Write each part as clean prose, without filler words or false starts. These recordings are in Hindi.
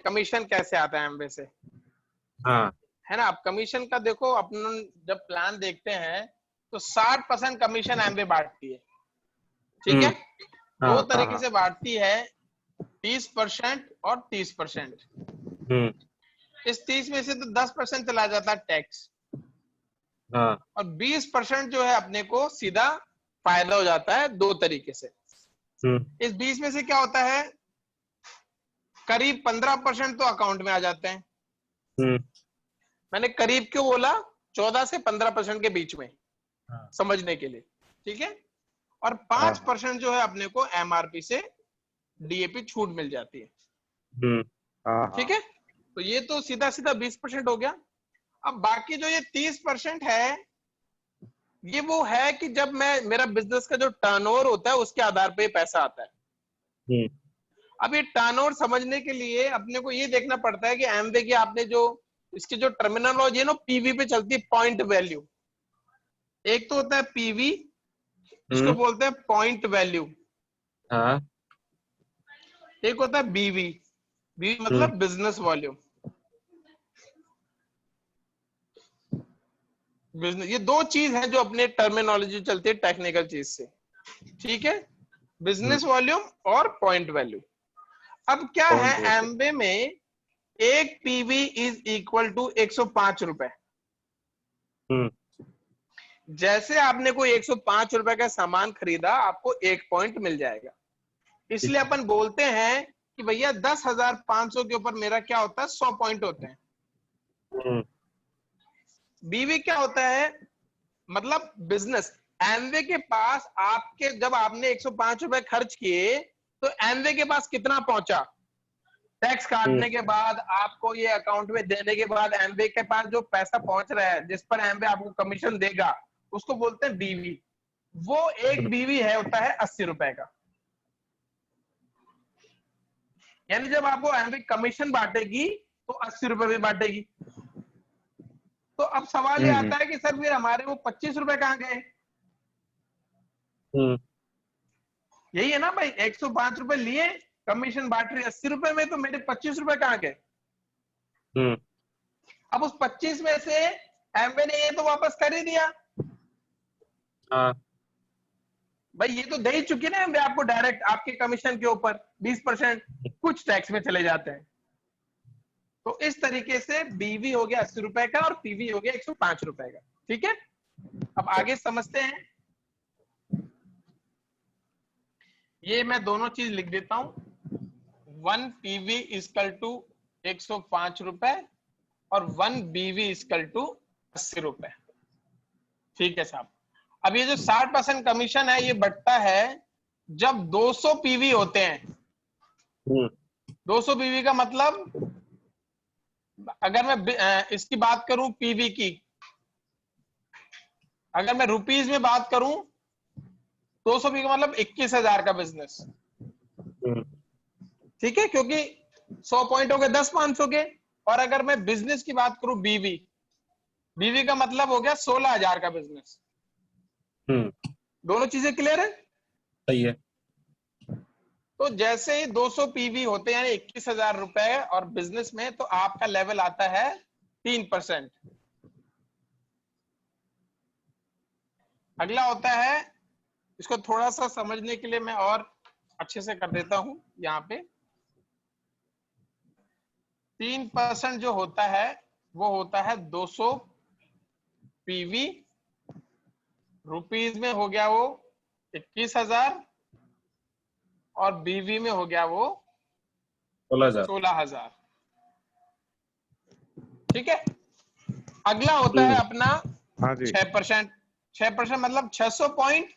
कमीशन कैसे आता है एमवे से, हाँ है ना। अब कमीशन का देखो, अपन जब प्लान देखते हैं तो 60% कमीशन एमवे बांटती है, ठीक है। हाँ दो हाँ तरीके हाँ से बांटती है, 30% और 30%। हम्म इस 30 में से तो 10% चला जाता है टैक्स, हाँ और 20% जो है अपने को सीधा फायदा हो जाता है, दो तरीके से। हम्म इस 20 में से क्या होता है, करीब 15% तो अकाउंट में आ जाते हैं। हम्म मैंने करीब क्यों बोला, 14 से 15% के बीच में, हाँ समझने के लिए, ठीक है। और हाँ 5% जो है अपने को एमआरपी से डीएपी छूट मिल जाती है, हम्म हाँ ठीक हाँ है। तो ये तो सीधा सीधा 20% हो गया। अब बाकी जो ये 30% है, ये वो है कि जब मैं, मेरा बिजनेस का जो टर्नओवर होता है उसके आधार पे पैसा आता है। हम्म अब ये टर्नओवर समझने के लिए अपने को ये देखना पड़ता है कि एमवे की आपने जो, इसकी जो टर्मिनोलॉजी है ना, पीवी पे चलती है, पॉइंट वैल्यू। एक तो होता है पीवी, जिसको हम्म बोलते हैं पॉइंट वैल्यू। हाँ एक होता है बीवी, बीवी हम्म मतलब बिजनेस वॉल्यूम। बिजनेस, ये दो चीज है जो अपने टर्मिनोलॉजी चलती है टेक्निकल चीज से, ठीक है। हम्म बिजनेस वॉल्यूम और पॉइंट वैल्यू। अब क्या है, पॉइंट वैल्यू एमवे में एक पीवी इज इक्वल टू 105 रुपए। हम्म जैसे आपने कोई 105 रुपए का सामान खरीदा, आपको एक पॉइंट मिल जाएगा। ठीक इसलिए है अपन बोलते हैं कि भैया 10,500 के ऊपर मेरा क्या होता है, 100 पॉइंट होते हैं। हम्म बीवी क्या होता है, मतलब बिजनेस। एमवे के पास आपके, जब आपने 105 रुपए खर्च किए, तो एमवे के पास कितना पहुंचा, टैक्स हम्म काटने के बाद, आपको ये अकाउंट में देने के बाद एमवे के पास जो पैसा पहुंच रहा है, जिस पर एमवे आपको कमीशन देगा, उसको बोलते हैं बीवी। वो एक बीवी है, होता है 80 रुपए का। यानी जब आपको एमवे कमीशन बांटेगी तो 80 रुपए भी बांटेगी। तो अब सवाल ये हम्म आता है कि सर फिर हमारे वो 25 रुपए कहाँ गए। हम्म यही है ना भाई, 105 रुपए लिए, कमीशन बांट रही 80 रुपए में, तो मेरे 25 रुपए कहाँ गए। हम्म अब उस 25 में से एमवे ने ये तो वापस कर ही दिया, हाँ भाई ये तो दे ही चुकी ना एमवे आपको डायरेक्ट, आपके कमीशन के ऊपर 20% कुछ टैक्स में चले जाते हैं। तो इस तरीके से बीवी हो गया 80 रुपए का और पीवी हो गया 105 रुपए का, ठीक है। अब आगे समझते हैं। ये मैं दोनों चीज लिख देता हूं, 1 पीवी इजकल टू 105 रुपए और 1 बीवी इजकल टू 80 रुपए, ठीक है साहब। अब ये जो 60% कमीशन है, ये बढ़ता है जब 200 पीवी होते हैं। हम्म 200 पीवी का मतलब, अगर मैं इसकी बात करूं पीवी की, अगर मैं रुपीज में बात करूं, 200 पीवी का मतलब 21,000 का बिजनेस, हम्म ठीक है, क्योंकि 100 पॉइंट हो गए 10,500 के। और अगर मैं बिजनेस की बात करूं बीवी, बीवी का मतलब हो गया 16,000 का बिजनेस। हम्म दोनों चीजें क्लियर है। सही है तो जैसे ही 200 पीवी होते हैं, यानी 21,000 रुपए, और बिजनेस में तो आपका लेवल आता है 3%। अगला होता है, इसको थोड़ा सा समझने के लिए मैं और अच्छे से कर देता हूं यहाँ पे। 3% जो होता है वो होता है 200 पीवी, रुपीज में हो गया वो 21,000, और बीवी में हो गया वो 16,000 16,000, ठीक है। अगला होता है अपना हाँ जी 6%। 6% मतलब 600 पॉइंट,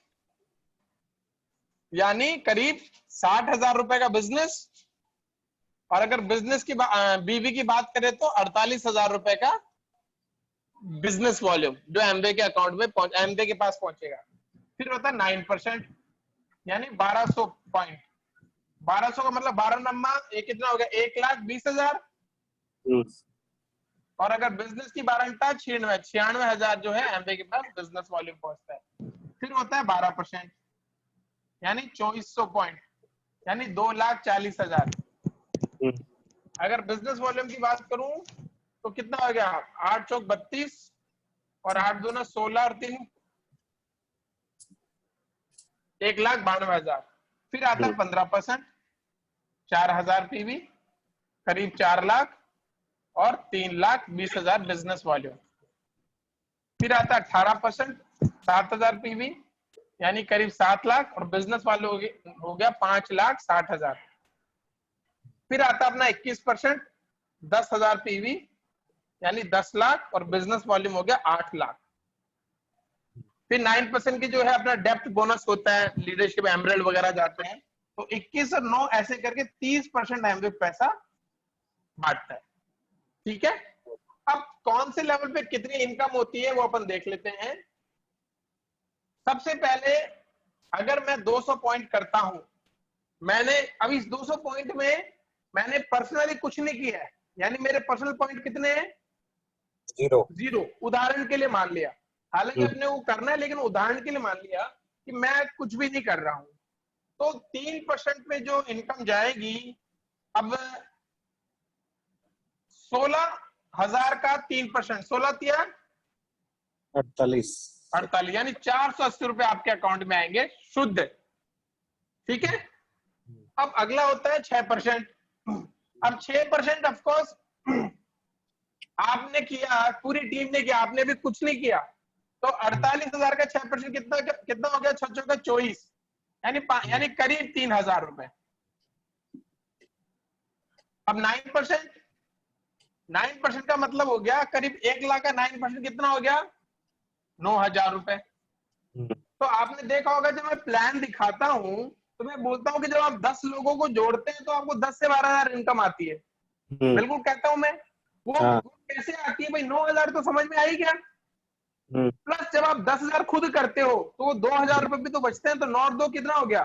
यानी करीब 60,000 रुपए का बिजनेस। और अगर बिजनेस की बीवी की बात करें तो 48,000 रुपए का बिजनेस वॉल्यूम, जो एमवे के अकाउंट में एमवे के पास पहुंचेगा। फिर होता है 9%, यानी 1,200 पॉइंट। 1,200 का मतलब 12 नंबर, ये कितना हो गया, 1,20,000। हम्म और अगर बिजनेस की वारंटा 96,000 जो है एमवे के पास बिजनेस वॉल्यूम पहुंचता है। फिर होता है 12%, यानी 2,400 पॉइंट, यानी 2,40,000। हम्म अगर बिजनेस वॉल्यूम की बात करूं तो कितना हो गया, 8 चौक 32 और 8 दूना 16 और 3 1,92,000। फिर आता है 15%, 4,000 पीवी, करीब 4 लाख और 3,20,000 बिजनेस वॉल्यूम। फिर आता है 18%, 7,000 पीवी यानी करीब 7 लाख और बिजनेस वॉल्यूम हो गया 5,60,000। फिर आता अपना 21%, 10,000 पीवी यानी 10 लाख और बिजनेस वॉल्यूम हो गया 8 लाख। फिर 9% की जो है अपना डेप्थ बोनस होता है, लीडरशिप एमरल्ड वगैरह जाते हैं, तो 21 और 9 ऐसे करके 30% एमबी पैसा बांटता है। ठीक है, अब कौन से लेवल पे कितनी इनकम होती है वो अपन देख लेते हैं। सबसे पहले अगर मैं 200 पॉइंट करता हूं, मैंने अब इस 200 पॉइंट में मैंने पर्सनली कुछ नहीं किया है, यानी मेरे पर्सनल पॉइंट कितने हैं, 0। उदाहरण के लिए मान लिया, हालांकि अपने वो करना है लेकिन उदाहरण के लिए मान लिया कि मैं कुछ भी नहीं कर रहा हूं, तो 3% में जो इनकम जाएगी, अब 16,000 का 3%, 16 तिया 48 यानी 480 रुपए आपके अकाउंट में आएंगे शुद्ध। ठीक है, अब अगला होता है 6%। अब 6% ऑफकोर्स आपने किया, पूरी टीम ने किया, आपने भी कुछ नहीं किया, तो 48,000 का 6% कितना कितना हो गया, 6 का 24 यानी करीब 3,000 रुपए। अब 9% का मतलब हो गया करीब 1 लाख का 9% कितना हो गया, 9,000 रुपए। तो आपने देखा होगा जब मैं प्लान दिखाता हूं तो मैं बोलता हूं कि जब आप 10 लोगों को जोड़ते हैं तो आपको 10 से 12,000 इनकम आती है। बिल्कुल कहता हूं मैं, वो कैसे आती है भाई, 9,000 तो समझ में आई क्या। प्लस जब आप 10,000 खुद करते हो तो वो 2,000 रुपए भी तो बचते हैं, तो 9 और 2 कितना हो गया,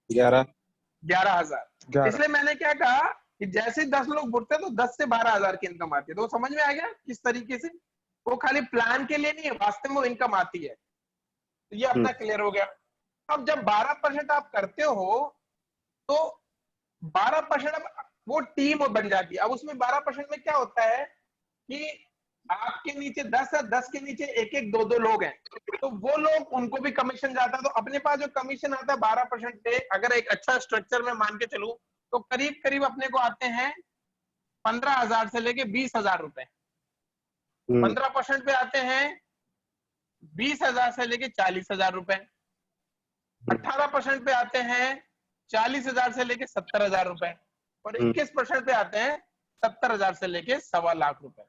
11,000। इसलिए मैंने क्या कहा कि जैसे 10 लोग जुड़ते हैं तो 10 से 12,000 की इनकम आती है। तो समझ में आ गया किस तरीके से, वो खाली प्लान के लिए नहीं है, वास्तव में वो इनकम आती है। तो ये अपना क्लियर हो गया। अब जब 12% आप करते हो तो 12% अब वो टीम बन जाती है। अब उसमें 12% में क्या होता है कि आपके नीचे 10 है, 10 के नीचे 1-1, 2-2 लोग हैं, तो वो लोग उनको भी कमीशन जाता है। तो अपने पास जो कमीशन आता है 12% पे, अगर एक अच्छा स्ट्रक्चर में मान के चलूं तो करीब करीब अपने को आते हैं 15,000 से लेके 20,000 रुपए। 15% पे आते हैं 20,000 से लेके 40,000 रुपए। 18% पे आते हैं 40,000 से लेके 70,000 रुपए। और 21% पे आते हैं 70,000 से लेके 1,25,00,000 रुपए।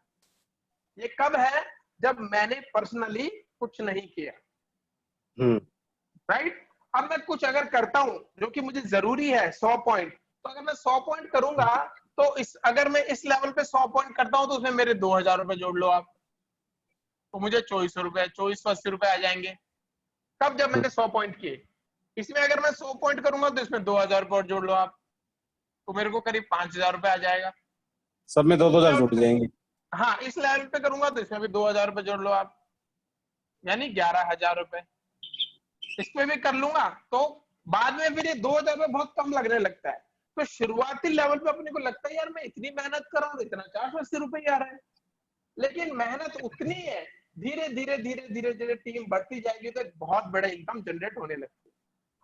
ये कब है, जब मैंने पर्सनली कुछ नहीं किया। राइट, अब मैं कुछ अगर करता हूं जो कि मुझे जरूरी है 100 पॉइंट, तो अगर मैं 100 पॉइंट करूंगा तो अगर मैं इस लेवल पे 100 पॉइंट करता हूं तो उसमें मेरे 2,000 रुपए जोड़ लो आप, तो मुझे 2400 रुपए, 2480 रुपए आ जाएंगे। कब, जब मैंने 100 पॉइंट किए। इसमें अगर मैं 100 पॉइंट करूंगा तो इसमें 2,000 रुपए जोड़ लो आप, तो मेरे को करीब 5,000 रुपए आ जाएगा। सब में 2-2 जुड़ जाएंगे। हाँ, इस लेवल पे करूंगा तो इसमें भी 2,000 रुपए जोड़ लो आप, यानी 11,000 रुपए। इसमें भी कर लूंगा तो बाद में फिर ये 2,000 रुपए बहुत कम लगने लगता है। तो शुरुआती लेवल पे अपने को लगता है यार मैं इतनी मेहनत कर रहा हूँ, इतना 480 रुपए ही आ रहा है, लेकिन मेहनत उतनी है, धीरे धीरे धीरे धीरे धीरे टीम बढ़ती जाएगी तो एक बहुत बड़ा इनकम जनरेट होने लगती है।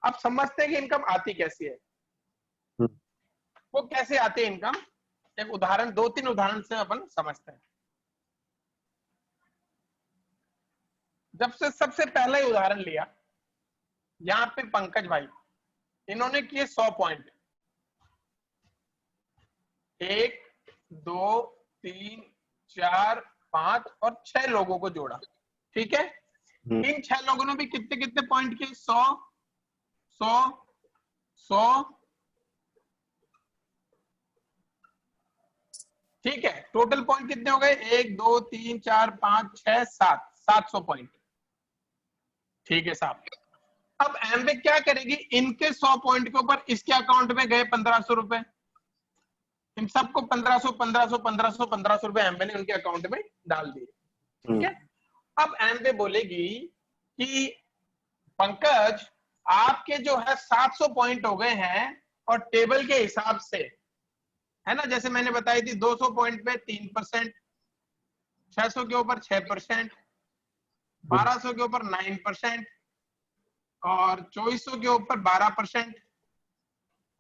अब समझते हैं कि इनकम आती कैसी है, वो कैसे आती है इनकम। एक उदाहरण, 2-3 उदाहरण से अपन समझते हैं। जब से सबसे पहला ही उदाहरण लिया, यहाँ पे पंकज भाई, इन्होंने किए 100 पॉइंट, 1, 2, 3, 4, 5 और 6 लोगों को जोड़ा। ठीक है, इन 6 लोगों ने भी कितने कितने पॉइंट किए, 100, 100, 100। ठीक है, टोटल पॉइंट कितने हो गए, 1, 2, 3, 4, 5, 6, 7, 700 पॉइंट। ठीक है साहब, अब एमबे क्या करेगी, इनके 100 पॉइंट के ऊपर इसके अकाउंट में गए 1,500 रुपए, इन सबको 1,500 1,500 1,500 1,500 रुपए एमबे ने उनके अकाउंट में डाल दिए। ठीक है, अब एमबे बोलेगी कि पंकज आपके जो है 700 पॉइंट हो गए हैं और टेबल के हिसाब से है ना, जैसे मैंने बताई थी 200 पॉइंट पे 3%, 600 के ऊपर 6%, 1200 के ऊपर 9% और 2400 के ऊपर 12%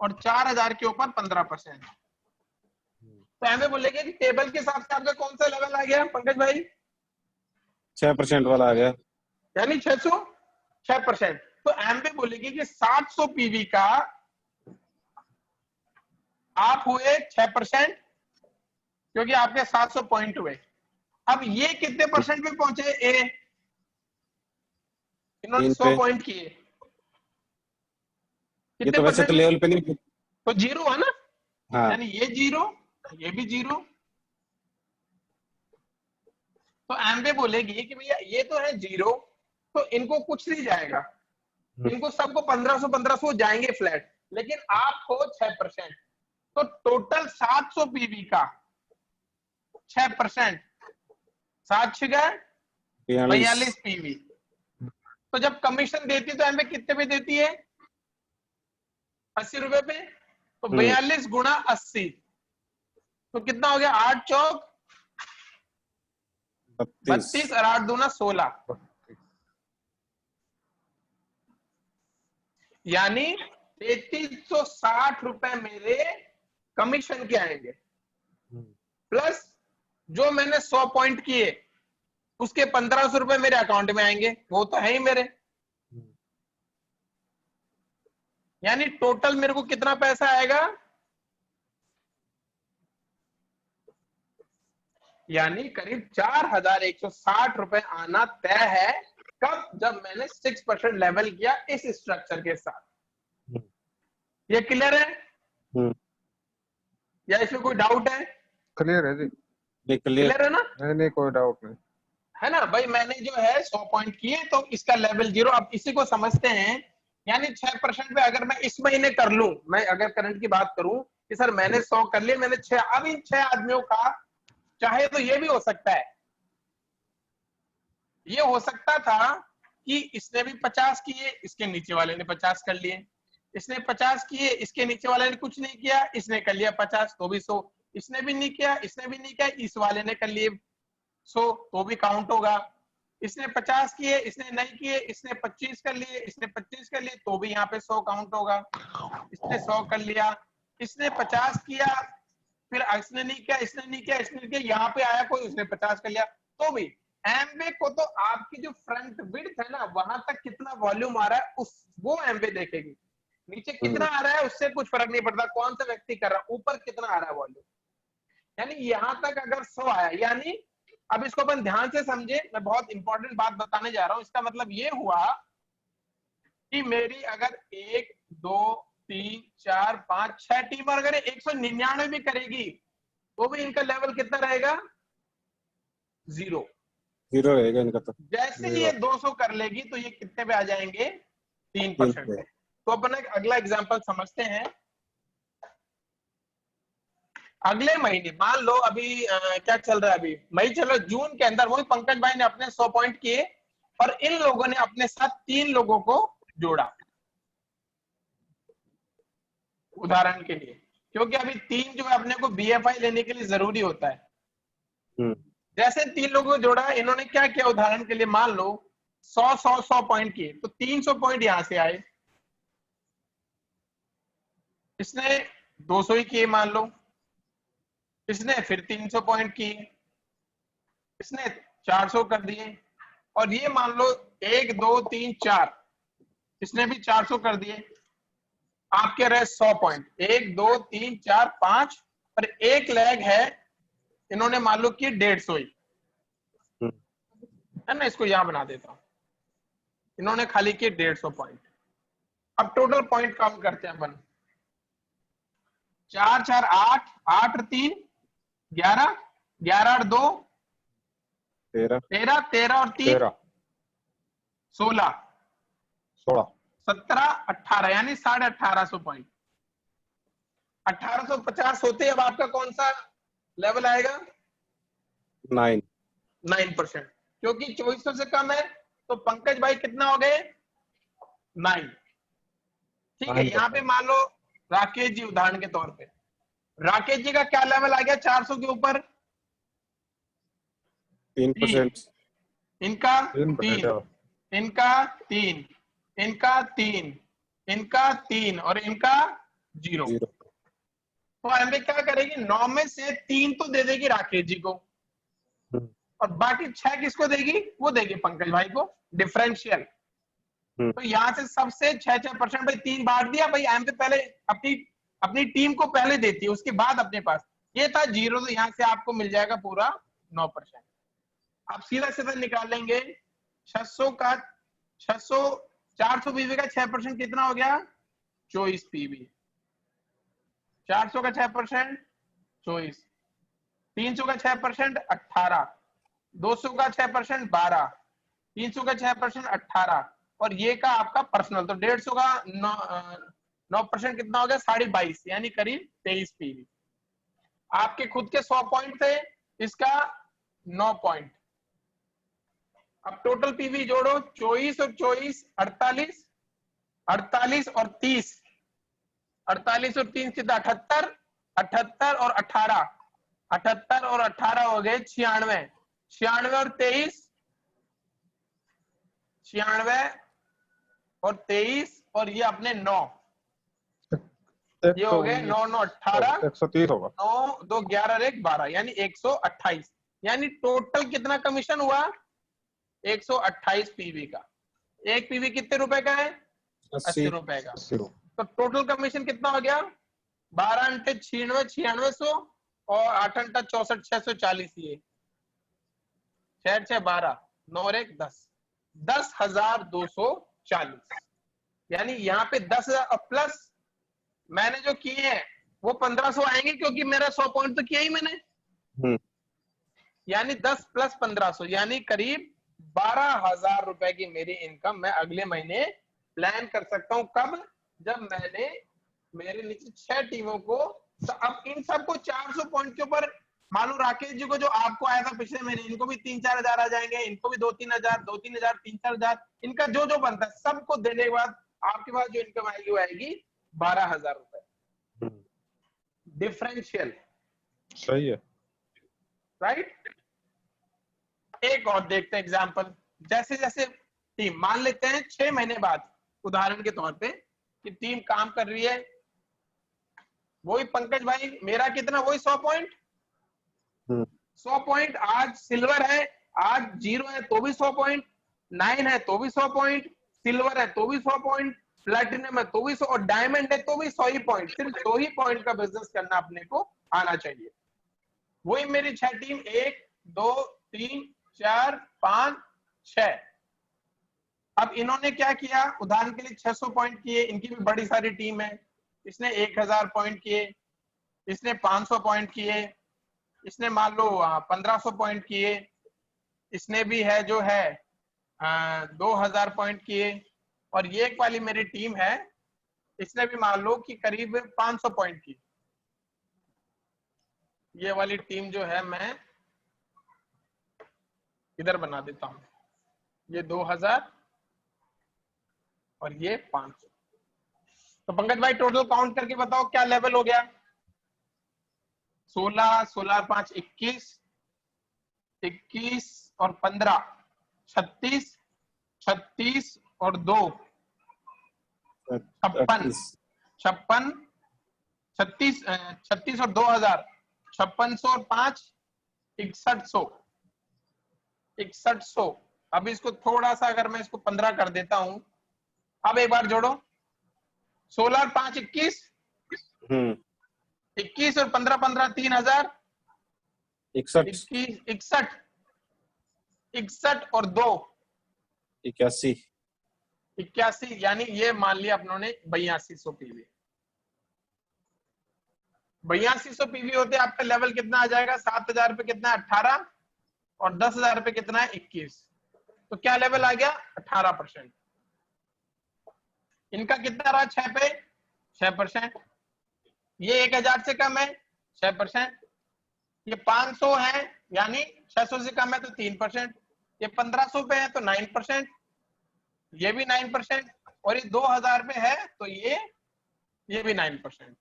और 4000 के ऊपर 15%। तो हमें बोलेंगे कि टेबल के हिसाब से आपका कौन सा लेवल आ गया पंकज भाई? 6% वाला आ गया। यानी 600 6%। तो एमबी बोलेगी कि 700 पीवी का आप हुए 6%, क्योंकि आपके 700 पॉइंट हुए। अब ये कितने परसेंट पे पहुंचे? ए, इन्होंने 3 100 पे। पॉइंट किए, ये कितने तो वैसे परसेंट तो में? लेवल पे नहीं। तो जीरो है ना, हाँ। यानी ये जीरो, ये भी जीरो। तो एमबी बोलेगी कि भैया ये तो है जीरो, तो इनको कुछ नहीं जाएगा, इनको सबको 1500 1500 जाएंगे फ्लैट, लेकिन आप हो 6%। तो टोटल 700 पीवी का 6%, 7 छिगा 42 पीवी। तो जब कमीशन देती है तो हमें कितने पे देती है? 80 रुपए पे। तो 42 गुणा 80, तो कितना हो गया? 8 चौक 32 और 8 दूना 16, यानी 3360 रुपए मेरे कमीशन के आएंगे, प्लस जो मैंने 100 पॉइंट किए उसके 1500 रुपए मेरे अकाउंट में आएंगे, वो तो है ही मेरे। यानी टोटल मेरे को कितना पैसा आएगा? यानी करीब 4160 रुपए आना तय है। कब? जब मैंने 6% लेवल किया इस स्ट्रक्चर के साथ। ये क्लियर है या इसमें कोई डाउट है? क्लियर है जी। क्लियर है ना? नहीं नहीं, कोई डाउट नहीं। है ना भाई, मैंने जो है 100 पॉइंट किए तो इसका लेवल जीरो। अब इसी को समझते हैं, यानी 6% पे अगर मैं इस महीने कर लूं, मैं अगर करंट की बात करूं कि सर मैंने 100 कर लिए, मैंने 6, अब इन 6 आदमियों का चाहे तो ये भी हो सकता है, ये हो सकता था कि इसने भी 50 किए, इसके नीचे वाले ने 50 कर लिए, इसने 50 किए, इसके नीचे वाले ने कुछ नहीं किया, इसने कर लिया 50, तो भी 100, इसने भी नहीं किया, इसने भी नहीं किया, इस वाले ने कर लिए 100, तो भी काउंट होगा। इसने 50 किए, इसने नहीं किए, इसने 25 कर लिए, इसने 25 कर लिए, तो भी यहाँ पे 100 काउंट होगा। इसने 100 कर लिया, इसने 50 किया, फिर इसने नहीं किया, इसने नहीं किया, इसने नहीं किया, यहाँ पे आया कोई, उसने 50 कर लिया, तो भी एमवे को तो आपकी जो फ्रंट विड्थ है ना, वहां तक कितना वॉल्यूम आ रहा है उस वो एमवे देखेगी। नीचे कितना आ रहा है उससे कुछ फर्क नहीं पड़ता, कौन सा व्यक्ति कर रहा है, ऊपर कितना आ रहा है वॉल्यूम। यानी यहां तक अगर 100 आया, यानी अब इसको अपन ध्यान से समझे, मैं बहुत इंपॉर्टेंट बात बताने जा रहा हूं। इसका मतलब ये हुआ कि मेरी अगर 1 2 3 4 5 6 टीम अगर 199 भी करेगी तो भी इनका लेवल कितना रहेगा? जीरो। जीरो रहेगा इनका तो। जैसे ये 200 कर लेगी तो ये कितने पे आ जाएंगे? 3% पे। तो अपन एक अगला एग्जांपल समझते हैं। अगले महीने मान लो अभी क्या चल रहा है, अभी मई चल रहा है, जून के अंदर वही पंकज भाई ने अपने 100 पॉइंट किए और इन लोगों ने अपने साथ 3 लोगों को जोड़ा, उदाहरण के लिए, क्योंकि अभी 3 जो है अपने को बीएफआई लेने के लिए जरूरी होता है। जैसे 3 लोगों को जोड़ा, इन्होंने क्या किया, उदाहरण के लिए मान लो 100 पॉइंट किए, तो 300 पॉइंट यहां से आए, इसने 200 ही किए मान लो, इसने फिर 300 पॉइंट किए, इसने 400 कर दिए, और ये मान लो 1 2 3 4, इसने भी 400 कर दिए, आपके रहे 100 पॉइंट, 1 2 3 4 5, और एक लेग है, इन्होंने मान लो कि 150 ही है ना, इसको यहां बना देता हूं, इन्होंने खाली किए 150 पॉइंट। अब टोटल पॉइंट काउंट करते हैं अपन, 4 4 8, 8 3 11, 11 और 2 13, 13 और 3 16, 17 18, यानी 1850 पॉइंट। 1850 होते अब आपका कौन सा लेवल आएगा? 9%, क्योंकि 2400 से कम है, तो पंकज भाई कितना हो गए? 9। ठीक है, यहाँ पे मान लो राकेश जी उदाहरण के तौर पे, राकेश जी का क्या लेवल आ गया 400 के ऊपर? 3%। इनका 3% 3, इनका 3, इनका 3, इनका 3 और इनका 0। 0। तो एमबी क्या करेगी, 9 में से 3 तो दे देगी राकेश जी को, हम्म, और बाकी 6 किसको देगी? वो देगी पंकज भाई को, डिफरेंशियल। हम्म, तो यहाँ से सबसे 6% भाई 3 बांट दिया भाई। एमबी पहले अपनी अपनी टीम को पहले देती है, उसके बाद अपने पास। ये था 0, तो यहाँ से आपको मिल जाएगा पूरा 9%। आप सीधा सीधा निकालेंगे 600 का 600 400 पीवी का 6% कितना हो गया? 24 पीवी। 400 का 6% 24, 300 का 6% 18, 200 का 6% 12, 300 का 6% 18, और ये का आपका पर्सनल। तो 150 का 9% कितना हो गया? 22.5, यानी करीब 23 पीवी। आपके खुद के 100 पॉइंट थे, इसका 9 पॉइंट। अब टोटल पीवी जोड़ो, 24 और 24 48, 48 और 30, 48 और 3 कितना? 78, 78 और 18, 78 और 18 हो गए 96, 96 और 23, 96 और 23, और ये अपने 9, ये हो गए 9 9 18, 130 होगा। 9 2 11 और 1 12, यानी 128। यानी टोटल कितना कमीशन हुआ? 128 पीवी का। एक पीवी कितने रुपए का है? 80 80। रुपए का। 80 तो टोटल कमीशन कितना हो गया? 12 अंटे 96, 9600, और 8 अंटा 64, 640। ये 6 6 12, 9 और 1 10, 10,240। यानी यहाँ पे 10,000 प्लस मैंने जो किए हैं वो 1500 आएंगे, क्योंकि मेरा 100 पॉइंट तो किया ही मैंने। हम्म, यानी 10 प्लस 1500, यानी करीब 12,000 रुपए की मेरी इनकम मैं अगले महीने प्लान कर सकता हूं। कब? जब मैंने मेरे नीचे 6 टीमों को, तो अब इन सबको 400 पॉइंट के ऊपर, मालूम राकेश जी को जो आपको आया था पिछले महीने, इनको भी 3-4 हजार आ जाएंगे, इनको भी 2-3 हजार, 2-3 हजार, 3-4 हजार, इनका जो जो बनता है सबको देने के बाद आपके पास जो इनकम आएगी वो आएगी 12,000 रुपए हम्म, डिफरेंशियल। सही है। राइट? एक और देखते हैं एग्जांपल। जैसे जैसे टीम, मान लेते हैं 6 महीने बाद, उदाहरण के तौर पे, कि टीम काम कर रही है, वही पंकज भाई मेरा कितना? वही 100 पॉइंट। हम्म, 100 पॉइंट आज सिल्वर है, आज 0 है तो भी 100 पॉइंट, 9 है तो भी 100 पॉइंट, सिल्वर है तो भी 100 पॉइंट, प्लेटिनम है तो भी 100, और डायमंड है तो भी 100 ही पॉइंट। सिर्फ 100 ही पॉइंट का बिजनेस करना अपने को आना चाहिए। वही मेरी 6 टीम, 1 2 3 4 5 6। अब इन्होंने क्या किया? उदाहरण के लिए 600 पॉइंट किए, इनकी भी बड़ी सारी टीम है। इसने 1000 पॉइंट किए, इसने 500 पॉइंट किए, इसने मान लो 1500 पॉइंट किए, इसने भी है जो है 2000 पॉइंट किए, और ये एक वाली मेरी टीम है, इसने भी मान लो कि करीब 500 पॉइंट की। ये वाली टीम जो है मैं इधर बना देता हूं, ये 2000 और ये 500। तो पंकज भाई टोटल काउंट करके बताओ क्या लेवल हो गया? 16, 16 5 21, 21 और 15 36, 36 और 2 56, 38। 56, 36, 36 और 2000 5600 और 5 6100, 6100। अब इसको थोड़ा सा अगर मैं इसको 15 कर देता हूं, अब एक बार जोड़ो, 16 और 5 21, हम्म, 21 और 15 15 3000, 61। 21 61, 61 और 2 81। 81, यानी ये मान लिया अपनों ने 8200 पीवी। 8200 पीवी होते आपका लेवल कितना आ जाएगा? 7000 रुपए कितना है? 18, और 10,000 रुपए कितना है? 21। तो क्या लेवल आ गया? 18%। इनका कितना रहा? 6 पे 6%। ये 1000 से कम है 6%। ये 500 है, यानी 600 से कम है तो 3%। ये 1500 पे है तो 9%, ये भी 9%, और ये 2000 पे है तो ये भी 9%।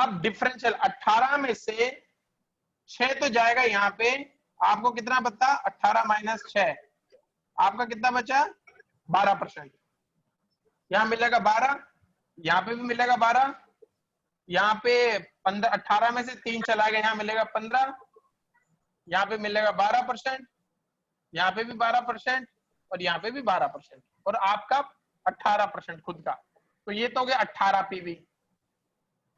अब डिफरेंशियल 18 में से 6 तो जाएगा यहाँ पे, आपको कितना बता, 18 माइनस 6, आपका कितना बचा 12%। यहाँ मिलेगा 12, यहाँ पे भी मिलेगा 12, यहाँ पे 15, 18 में से 3 चला गया, यहाँ मिलेगा 15, यहाँ पे मिलेगा 12%, यहाँ पे भी 12% और यहाँ पे भी 12%, और आपका 18% खुद का। तो ये तो हो गया 18 पीवी।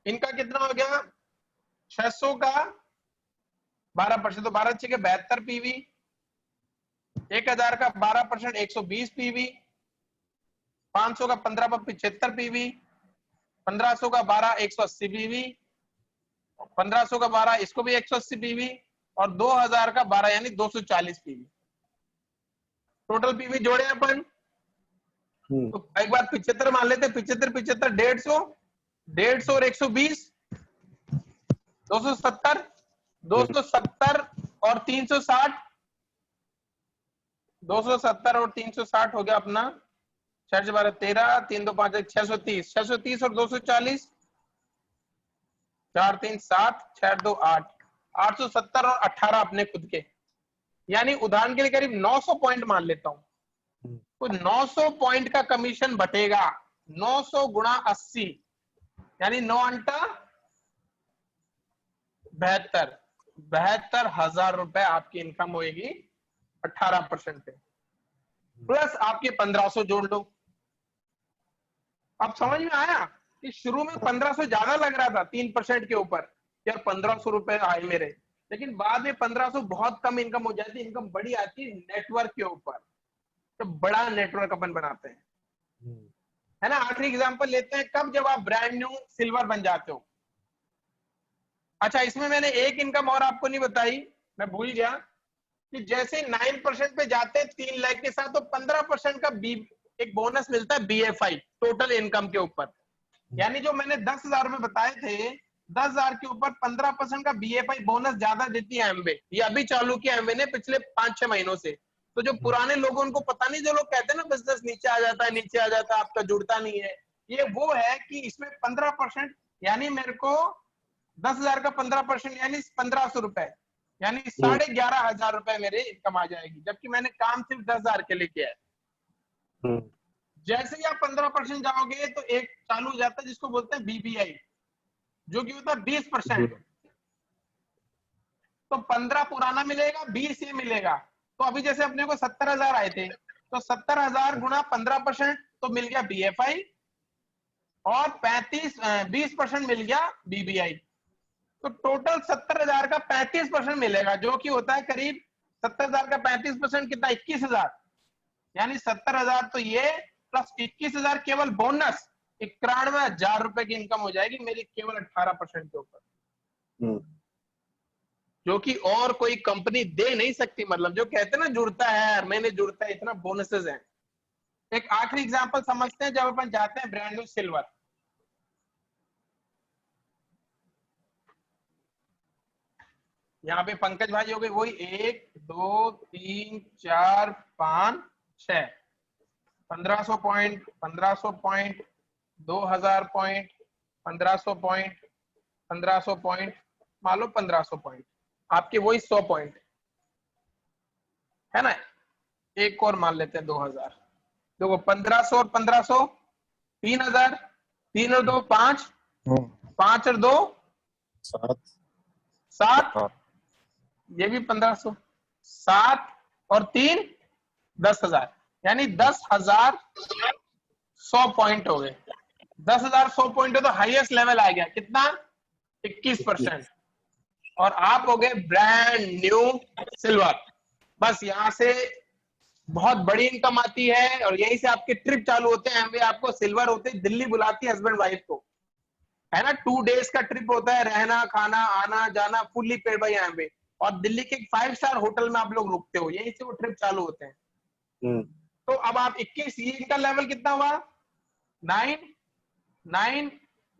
इनका कितना हो गया 600 का 12%, तो 12 के 72 पीवी, 1000 का 12% 120 पीवी, 500 का 15 पर 75 पीवी, 1500 का 12 180 पीवी, 1500 का 12 इसको भी 180 पीवी, और 2000 का 12 यानी 240 पीवी। टोटल पीवी जोड़े अपन, तो एक बार 75 मान लेते, 75 75 150 और 120 270, 270 और 360, 270 और 360 हो गया अपना 6 12 13, 3 2 5 630, 630 और 240, 4 3 7, 6 2 8, 870 और 18 अपने खुद के, यानी उदाहरण के लिए करीब 900 पॉइंट मान लेता हूं, तो 900 पॉइंट का कमीशन बटेगा 900 गुणा 80, यानी 9 अंटा 72,000 रुपए आपकी इनकम होगी 18% पे, प्लस आपके 1500 जोड़ लो। अब समझ में आया कि शुरू में 1500 ज्यादा लग रहा था 3% के ऊपर, यार 1500 रुपए आए मेरे, लेकिन बाद में 1500 बहुत कम इनकम हो जाती है, इनकम बड़ी आती है नेटवर्क के ऊपर, तो बड़ा नेटवर्क अपन बनाते हैं, है ना। आखिरी एग्जांपल लेते हैं, कब, जब आप ब्रांड न्यू सिल्वर बन जाते हो। अच्छा, इसमें मैंने एक इनकम और आपको नहीं बताई, मैं भूल गया, कि जैसे 9% पे जाते हैं 3 लाख के साथ, तो 15% का एक बोनस मिलता है BFI टोटल इनकम के ऊपर, यानी जो मैंने 10,000 रुपए बताए थे, 10,000 के ऊपर 15% का BFI बोनस ज्यादा देती है एमवे। ये अभी चालू किया एमवे ने पिछले 5-6 महीनों से, तो जो पुराने लोगों उनको पता नहीं, जो लोग कहते हैं ना बिजनेस नीचे आ जाता है, नीचे आ जाता है, आपका जुड़ता नहीं है, ये वो है कि इसमें 15%, यानी मेरे को 10,000 का 15% यानी 1500 रुपए, यानी 11,500 रुपए मेरे इनकम आ जाएगी, जबकि मैंने काम सिर्फ 10,000 के लिए किया है। जैसे ही आप 15% जाओगे तो एक चालू हो जाता है जिसको बोलते हैं BBI, जो कि होता है 20%, तो 15 पुराना मिलेगा, 20 ये मिलेगा। तो अभी जैसे अपने को 70,000 आए थे, तो 70,000 गुणा 15% तो मिल गया BFI, और 20% मिल गया BBI, तो टोटल 70,000 का 35% मिलेगा, जो कि होता है करीब 70,000 का 35% कितना 21,000, यानी 70,000 तो ये प्लस 21,000 केवल बोनस 91,000 रुपए की इनकम हो जाएगी मेरी केवल 18% के ऊपर, जो कि और कोई कंपनी दे नहीं सकती। मतलब जो कहते हैं ना जुड़ता है हर महीने जुड़ता है, इतना बोनसेस हैं। एक आखिरी एग्जांपल समझते हैं, जब अपन जाते हैं ब्रांड न्यू सिल्वर, यहाँ पे पंकज भाई हो गए, वही 1 2 3 4 5 6, 1500 point, 1500 point, 2000 point, 1500 point, 1500 point, मान लो 1500 पॉइंट, आपके वही 100 पॉइंट है ना। एक और मान लेते हैं 2000, देखो 1500 और 1500 3000, 3 और 2 5, 5 और 2 7, ये भी 1500, 7 और 3 10,000, यानी 10,100 पॉइंट हो गए। 10,100 पॉइंट तो हाईएस्ट लेवल आ गया, कितना 21%, और आप हो गए ब्रांड न्यू सिल्वर। बस यहाँ से बहुत बड़ी इनकम आती है, और यहीं से आपके ट्रिप चालू होते हैं। एमवे आपको सिल्वर होते ही दिल्ली बुलाती है हस्बैंड वाइफ को, है ना। 2 डेज का ट्रिप होता है, रहना खाना आना जाना फुल्ली पेड बाय एमवे, और दिल्ली के 5 स्टार होटल में आप लोग रुकते हो, यहीं से वो ट्रिप चालू होते हैं। तो अब आप 21, ये इनका लेवल कितना हुआ 9 9,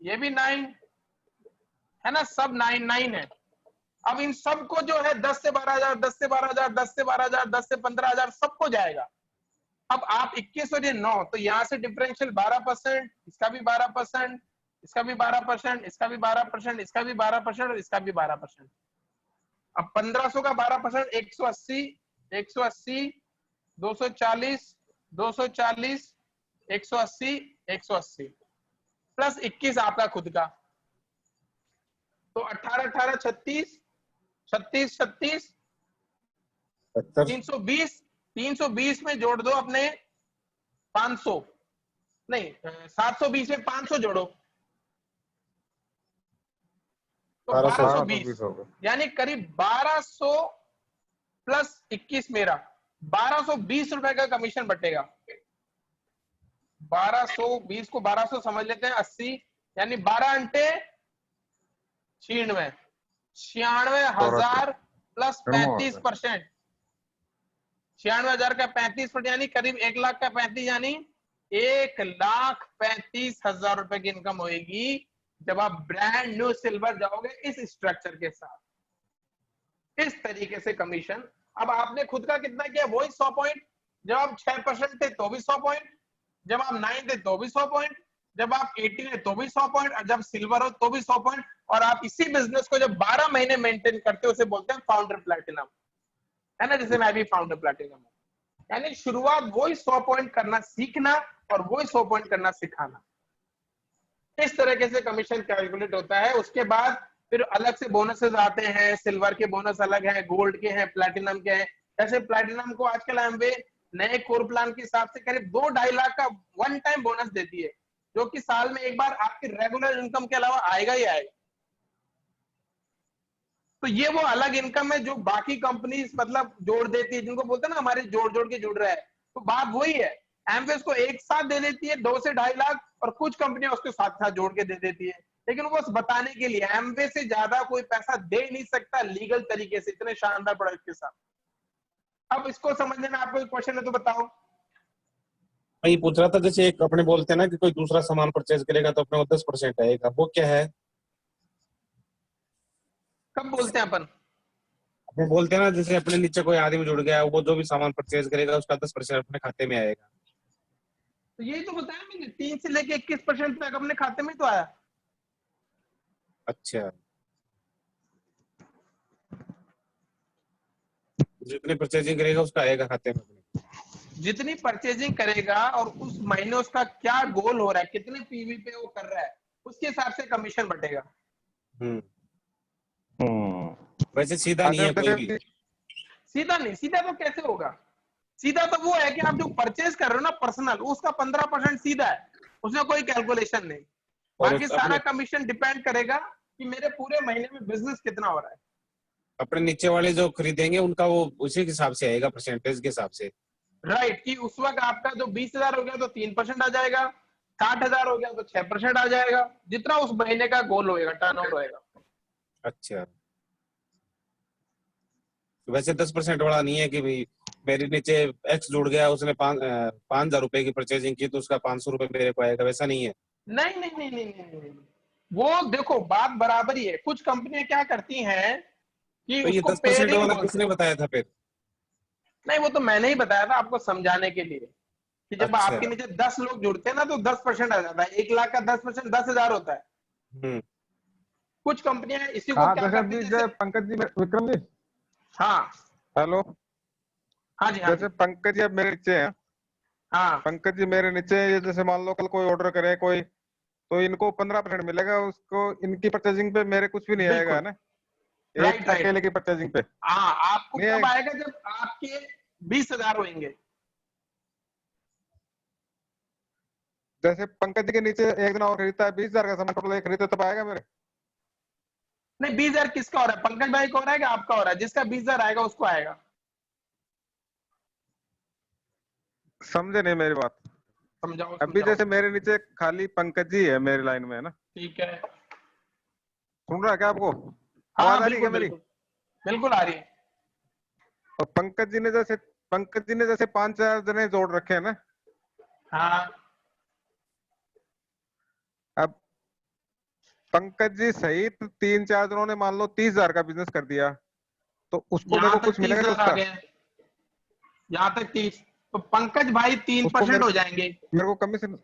ये भी 9 है ना, सब 9 9 है। अब इन सबको जो है 10 से 12,000, 10 से 12,000, 10 से 12,000, 10 से 15,000 सबको जाएगा। अब आप 21 और ये 9, तो यहां से डिफरेंशियल 12%, इसका भी 12%, इसका भी 12%, इसका भी 12%, इसका भी 12% और इसका भी 12%। अब 1500 का 12%, 180, 180, 240, 240, 180, 180 प्लस 21 आपका खुद का, तो 18, 18, 36, 36, 36, 70, 320, 320 में जोड़ दो अपने 500, नहीं 720 में 500 जोड़ो तो 1220 1220, हो गया। यानी करीब 1200 प्लस 21 मेरा 1220 रुपए का कमीशन बटेगा। 1220 को 1200 समझ लेते हैं, 80 यानी 12 अंटे 96, 96,000 प्लस 35%, 96,000 का 35% यानी करीब 1 लाख का 35, यानी 1,35,000 रुपए की इनकम होगी जब आप ब्रांड न्यू सिल्वर जाओगे इस स्ट्रक्चर के साथ, इस तरीके से कमीशन। अब आपने खुद का कितना किया, वही 100 पॉइंट। जब आप 6% थे तो भी 100 पॉइंट, जब आप 9 थे तो भी 100 पॉइंट, जब आप 18 है तो भी 100 पॉइंट, और जब सिल्वर हो तो भी 100 पॉइंट। और आप इसी बिजनेस को जब 12 महीने मेंटेन करते हो उसे बोलते हैं फाउंडर प्लैटिनम, है ना, जैसे मैं भी फाउंडर प्लैटिनम हूं। यानी शुरुआत वही 100 पॉइंट करना सीखना और वही 100 पॉइंट करना सिखाना, इस तरीके से कमीशन कैलकुलेट होता है। उसके बाद फिर अलग से बोनसेस आते हैं, सिल्वर के बोनस अलग है, गोल्ड के हैं, प्लैटिनम के हैं। जैसे प्लैटिनम को आजकल एमवे नए कोर प्लान के हिसाब से करीब 2-2.5 लाख का वन टाइम बोनस देती है, जो कि साल में एक बार आपकी रेगुलर इनकम के अलावा आएगा ही आएगा। तो ये वो अलग इनकम है जो बाकी कंपनीज मतलब जोड़ देती है, जिनको बोलते हैं ना हमारे जोड़ जोड़ के जुड़ रहा है, तो बात वही है। एमवे उसको एक साथ दे देती है 2 से 2.5 लाख, और कुछ कंपनियां उसके साथ साथ जोड़ के दे देती है, लेकिन वो बस बताने के लिए, एमवे से ज्यादा कोई पैसा दे नहीं सकता लीगल तरीके से इतने शानदार प्रोडक्ट के साथ। अब इसको समझने में आपको क्वेश्चन है तो बताओ। मैं ये पूछ रहा था, जैसे एक अपने बोलते हैं ना कि कोई दूसरा सामान परचेज करेगा तो अपने को 10% आएगा, वो क्या है? कब बोलते हैं अपन? अपने बोलते हैं ना, जैसे अपने नीचे कोई आदमी जुड़ गया, वो जो भी सामान परचेज करेगा उसका 10% अपने खाते में आएगा। तो यही तो बताया मैंने, 3 से लेके 21% तक अपने खाते में तो आया। अच्छा, जितने परचेजिंग करेगा उसका आएगा खाते में अपने। जितनी परचेजिंग करेगा और उस महीने उसका क्या गोल हो रहा है, कितने पीवी पे वो कर रहा है, उसके हिसाब से कमीशन बटेगा। हम्म। हम्म। वैसे सीधा नहीं है अगर कोई भी। जैसे सीधा नहीं, सीधा तो कैसे होगा? सीधा तो वो है कि आप जो परचेज कर रहे हो ना पर्सनल, उसका 15% सीधा है, उसमें कोई कैलकुलेशन नहीं। और बाकी सारा अपने कमीशन डिपेंड करेगा कि मेरे पूरे महीने में बिजनेस कितना हो रहा है। अपने नीचे वाले जो खरीदेंगे उनका वो उसी के हिसाब से आएगा, परसेंटेज के हिसाब से। राइट, कि उस वक्त आपका जो 20,000 हो गया तो 3% आ जाएगा, 60,000 हो गया तो 6% आ जाएगा, जितना उस महीने का गोल होएगा, टर्नओवर होएगा। अच्छा, वैसे 10% वाला नहीं है कि भाई मेरे नीचे एक्स जुड़ गया, उसने 5,000 रुपए की परचेजिंग की तो उसका 500 रुपए मेरे को आएगा, वैसा नहीं है। नहीं नहीं नहीं नहीं नहीं, नहीं। वो देखो बात बराबर ही है। कुछ कंपनियां क्या करती हैं कि तो ये उसको 10% पेयरिंग वाला बोलते किसने हैं। बताया था फिर? नहीं, वो तो मैंने ही बताया था आपको समझाने के लिए कि जब अच्छा। आपके नीचे 10 लोग जुड़ते हैं ना तो 10% आ जाता है। 1 लाख का 10% 10,000 होता है। हम्म। कुछ कंपनियां इसी को हाँ, क्या जैसे करती अभी है, जो जैसे पंकज जी विक्रम जी, हाँ हेलो, हाँ जी, हाँ जी, जैसे पंकज जी अब मेरे नीचे हैं, हाँ पंकज जी मेरे नीचे, ये जैसे मान लो कल कोई ऑर्डर करे कोई, तो इनको 15% मिलेगा, उसको इनकी परचेजिंग पे मेरे कुछ भी नहीं आएगा, है बिल्कुल, ना? एक राइट राइट। अकेले की परचेजिंग पे हाँ, आपको नहीं कब आएगा। आएगा जब आपके 20,000 होंगे। जैसे पंकज जी के नीचे एक दिन और खरीदता है 20,000 का सामान, टोटल एक खरीदता तब आएगा मेरे? नहीं, 20,000 किसका हो रहा है? पंकज भाई का हो रहा है कि आपका हो रहा है? जिसका 20,000 आएगा उसको आएगा। समझे नहीं मेरी बात? समझाओ अभी समझाओ जैसे समझाओ। मेरे नीचे खाली पंकज जी है मेरी लाइन में, है ना? ठीक है। सुन रहा है क्या आपको? हाँ आवाज हाँ, आ रही है क्या बिल्कुल मेरी? बिल्कुल, बिल्कुल आ रही है। और पंकज जी ने जैसे 5-4 जने जोड़ रखे हैं ना। हाँ अब पंकज जी सहित 3-4 जनों ने मान लो 30,000 का बिजनेस कर दिया, तो उसको मेरे यहाँ को तक कुछ मिलेगा नहीं 30,000 आ उसका? गए हैं। यहाँ तक 30, तो पंकज भाई तीन उसको परसेंट हो जाएंगे। मेरे को कमीशन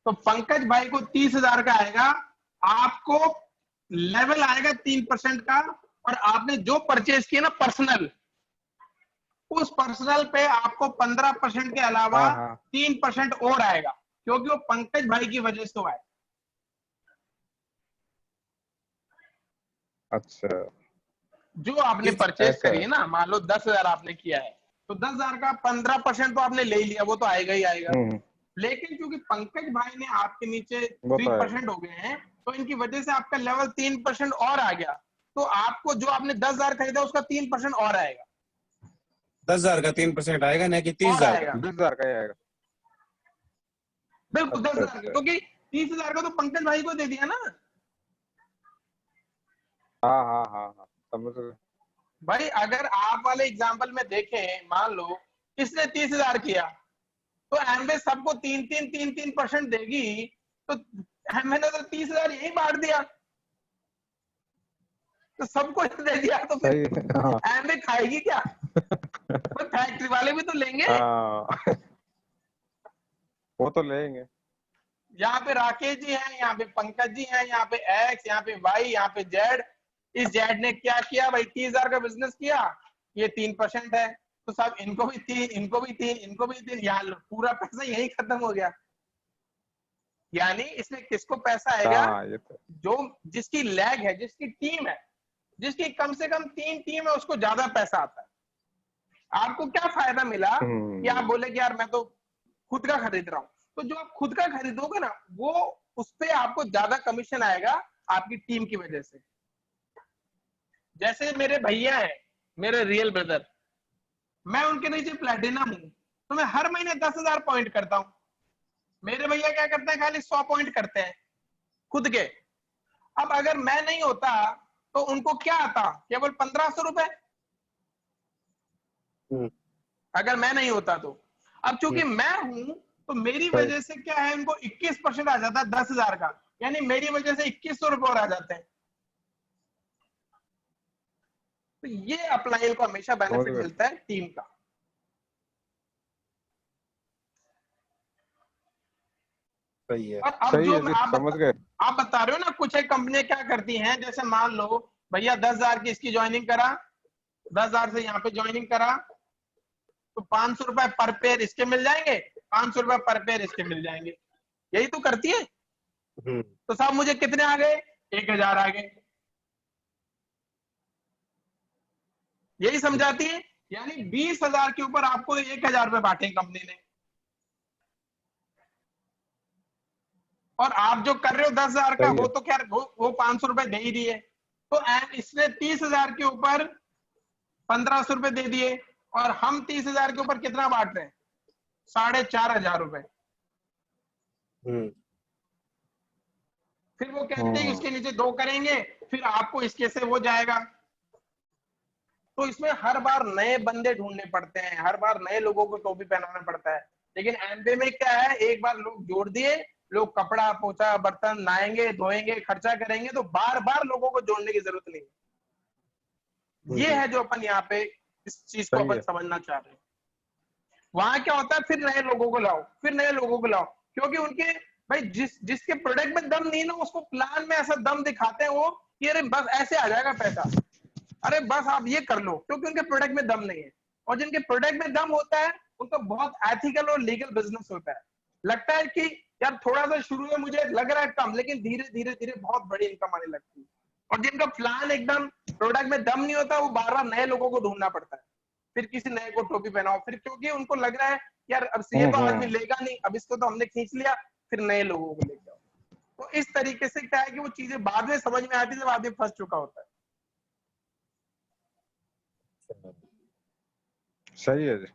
तो पंकज भाई को 30,000 का आएगा, आपको लेवल आएगा 3% का, और आपने जो परचेज किया ना पर्सनल, उस पर्सनल पे आपको 15% के अलावा हाँ हाँ 3% और आएगा, क्योंकि वो पंकज भाई की वजह से आए। अच्छा जो आपने परचेज ऐसा करी है। है ना, मान लो 10,000 आपने किया है, तो 10,000 का 15% तो आपने ले लिया, वो तो आएगा ही आएगा। हम्म, लेकिन क्योंकि पंकज भाई ने आपके नीचे वो तो है। 3% हो गए हैं, तो इनकी वजह से आपका लेवल 3% और आ गया, तो आपको जो आपने 10,000 खरीदा उसका 3% और आएगा, 10,000 का 3% आएगा, ना कि तीस और हजार का। आएगा। 20,000 का ही आएगा। बिल्कुल अच्छा 10,000 का, अच्छा। क्योंकि 30,000 का तो पंकज भाई को दे दिया ना। हाँ हाँ हाँ हाँ समझ गए। भाई अगर आप वाले एग्जाम्पल में देखें, मान लो किसने 30,000 किया, तो एमवे सबको 3-3 देगी, तो मैंने तो 30,000 यही बांट दिया, तो सबको दे दिया, तो फिर सही है, हाँ एमवे खाएगी क्या? भाई फैक्ट्री वाले भी तो लेंगे। हाँ वो तो लेंगे। यहाँ पे राकेश जी हैं, यहाँ पे पंकज जी हैं, यहाँ पे एक्स, यहाँ पे वाई, यहाँ पे जेड। इस जेड ने क्या किया भाई, 30,000 का बिजनेस किया, ये 3% है, तो सब इनको भी 3, इनको भी 3, इनको भी 3, यहाँ पूरा पैसा यही खत्म हो गया। यानी इसमें किसको पैसा आएगा? हाँ ये तो। जो जिसकी लैग है, जिसकी टीम है, जिसकी कम से कम 3 टीम है, उसको ज्यादा पैसा आता है। आपको क्या फायदा मिला कि आप बोले कि यार मैं तो खुद का खरीद रहा हूं, तो जो आप खुद का खरीदोगे ना, वो उस पे आपको ज्यादा कमीशन आएगा आपकी टीम की वजह से। जैसे मेरे भैया हैं, मेरे रियल ब्रदर, मैं उनके नीचे प्लेटिनम हूं, तो मैं हर महीने 10,000 पॉइंट करता हूं। मेरे भैया क्या करते हैं, खाली 100 पॉइंट करते हैं खुद के। अब अगर मैं नहीं होता तो उनको क्या आता, केवल 1,500 रुपए, हम्म, अगर मैं नहीं होता तो। अब चूंकि हम्म, मैं हूं, तो मेरी सही। वजह से क्या है, इनको 21% आ जाता है 10,000 का, यानी मेरी वजह से 2,100 रुपए और आ जाते हैं। तो ये अपलाइन को हमेशा समझ बेनिफिट गए। मिलता है टीम का। सही है। और अब सही जो है जी समझ गए। आप बता रहे हो ना, कुछ एक कंपनियां क्या करती हैं, जैसे मान लो भैया 10,000 की इसकी ज्वाइनिंग करा, 10,000 से यहाँ पे ज्वाइनिंग करा, तो 500 रुपए पर पेयर इसके मिल जाएंगे, 500 रुपए पर पेयर इसके मिल जाएंगे। यही तो करती है। हम्म, तो साहब मुझे कितने आ गए, 1,000 आ गए, यही समझाती है। यानी 20,000 के ऊपर आपको 1,000 रुपए बांटे कंपनी ने, और आप जो कर रहे हो 10,000 का, सही वो है। तो खैर वो 500 रुपए दे ही दिए। तो इसने 30,000 के ऊपर 1,500 रुपए दे दिए, और हम 30,000 के ऊपर कितना बांट रहे हैं, 4,500 रुपए। हम्म, फिर वो कहते हैं कि हम्म उसके नीचे 2 करेंगे, फिर आपको इसके से वो जाएगा। तो इसमें हर बार नए बंदे ढूंढने पड़ते हैं, हर बार नए लोगों को टोपी पहनाना पड़ता है। लेकिन एमबे में क्या है, एक बार लोग जोड़ दिए, लोग कपड़ा पोछा बर्तन नहाएंगे धोएंगे खर्चा करेंगे, तो बार बार लोगों को जोड़ने की जरूरत नहीं। ये हम्म, है जो अपन यहाँ पे इस चीज को सही अपन है। समझना चाह रहे हैं। वहां क्या होता है, फिर नए लोगों को लाओ, फिर नए लोगों को लाओ, क्योंकि उनके भाई जिसके प्रोडक्ट में दम नहीं ना, उसको प्लान में ऐसा दम दिखाते हैं वो कि अरे बस ऐसे आ जाएगा पैसा, अरे बस आप ये कर लो, क्योंकि उनके प्रोडक्ट में दम नहीं है। और जिनके प्रोडक्ट में दम होता है, उनका बहुत एथिकल और लीगल बिजनेस होता है। लगता है कि यार थोड़ा सा शुरू में मुझे लग रहा है कम, लेकिन धीरे धीरे धीरे बहुत बड़ी इनकम आने लगती है। और जिनका प्लान एकदम प्रोडक्ट में दम नहीं होता, वो बार बार नए लोगों को ढूंढना पड़ता है, फिर किसी नए को टोपी पहनाओ, फिर क्योंकि उनको लग रहा है यार अब से ये तो आदमी हम्म। लेगा नहीं, अब इसको तो हमने खींच लिया, फिर नए लोगों को लेके आओ। तो इस तरीके से क्या है कि वो चीजें बाद में समझ में आती है जब आदमी फंस चुका होता है। सही है जी।